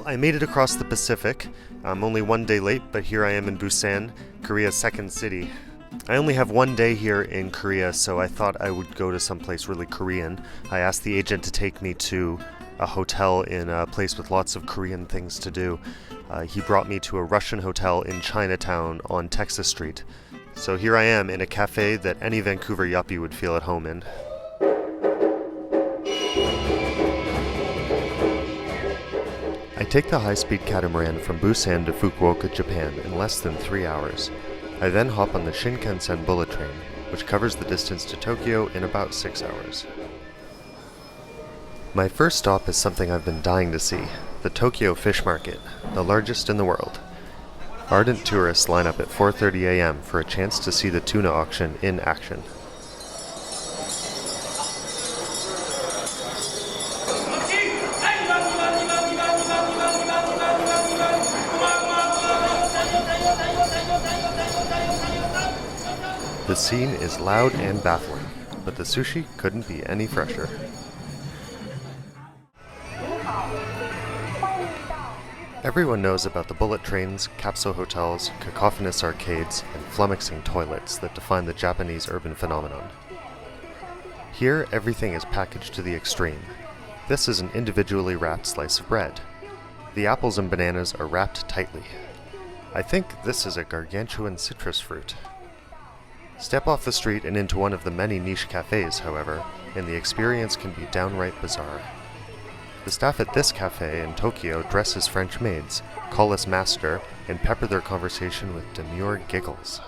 I made it across the Pacific. I'm only one day late, but here I am in Busan, Korea's second city. I only have one day here in Korea, so I thought I would go to someplace really Korean. I asked the agent to take me to a hotel in a place with lots of Korean things to do. He brought me to a Russian hotel in Chinatown on Texas Street. So here I am in a cafe that any Vancouver yuppie would feel at home in. I take the high-speed catamaran from Busan to Fukuoka, Japan in less than 3 hours. I then hop on the Shinkansen bullet train, which covers the distance to Tokyo in about 6 hours. My first stop is something I've been dying to see, the Tokyo Fish Market, the largest in the world. Ardent tourists line up at 4:30 a.m. for a chance to see the tuna auction in action. The scene is loud and baffling, but the sushi couldn't be any fresher. Everyone knows about the bullet trains, capsule hotels, cacophonous arcades, and flummoxing toilets that define the Japanese urban phenomenon. Here, everything is packaged to the extreme. This is an individually wrapped slice of bread. The apples and bananas are wrapped tightly. I think this is a gargantuan citrus fruit. Step off the street and into one of the many niche cafes, however, and the experience can be downright bizarre. The staff at this cafe in Tokyo dress as French maids, call us master, and pepper their conversation with demure giggles.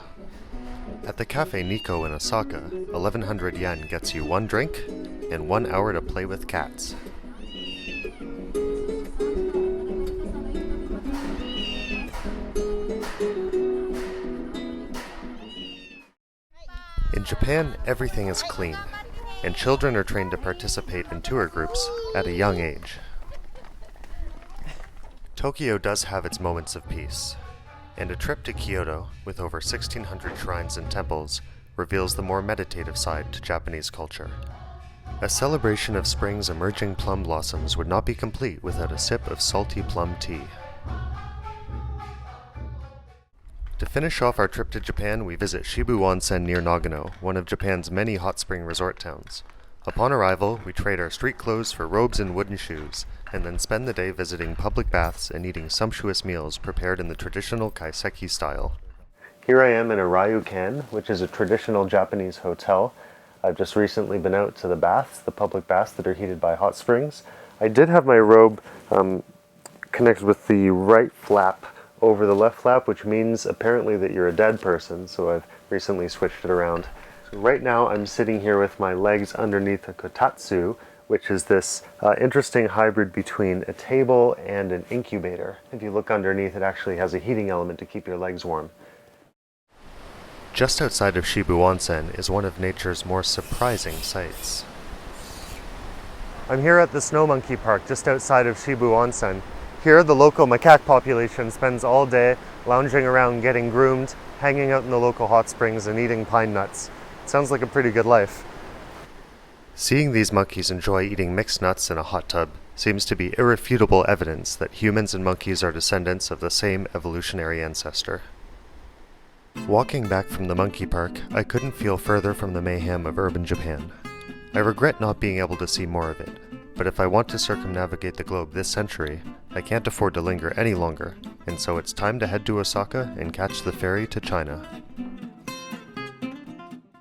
At the Cafe Nikko in Osaka, 1100 yen gets you one drink and 1 hour to play with cats. In Japan, everything is clean, and children are trained to participate in tour groups at a young age. Tokyo does have its moments of peace, and a trip to Kyoto, with over 1,600 shrines and temples, reveals the more meditative side to Japanese culture. A celebration of spring's emerging plum blossoms would not be complete without a sip of salty plum tea. To finish off our trip to Japan, we visit Shibu Onsen near Nagano, one of Japan's many hot spring resort towns. Upon arrival, we trade our street clothes for robes and wooden shoes, and then spend the day visiting public baths and eating sumptuous meals prepared in the traditional kaiseki style. Here I am in a Ryukan, which is a traditional Japanese hotel. I've just recently been out to the baths, the public baths that are heated by hot springs. I did have my robe connected with the right flap over the left flap, which means apparently that you're a dead person, so I've recently switched it around. Right now I'm sitting here with my legs underneath a kotatsu, which is this interesting hybrid between a table and an incubator. If you look underneath, it actually has a heating element to keep your legs warm. Just outside of Shibu Onsen is one of nature's more surprising sights. I'm here at the Snow Monkey Park just outside of Shibu Onsen. Here, the local macaque population spends all day lounging around, getting groomed, hanging out in the local hot springs, and eating pine nuts. Sounds like a pretty good life. Seeing these monkeys enjoy eating mixed nuts in a hot tub seems to be irrefutable evidence that humans and monkeys are descendants of the same evolutionary ancestor. Walking back from the monkey park, I couldn't feel further from the mayhem of urban Japan. I regret not being able to see more of it. But if I want to circumnavigate the globe this century, I can't afford to linger any longer, and so it's time to head to Osaka and catch the ferry to China.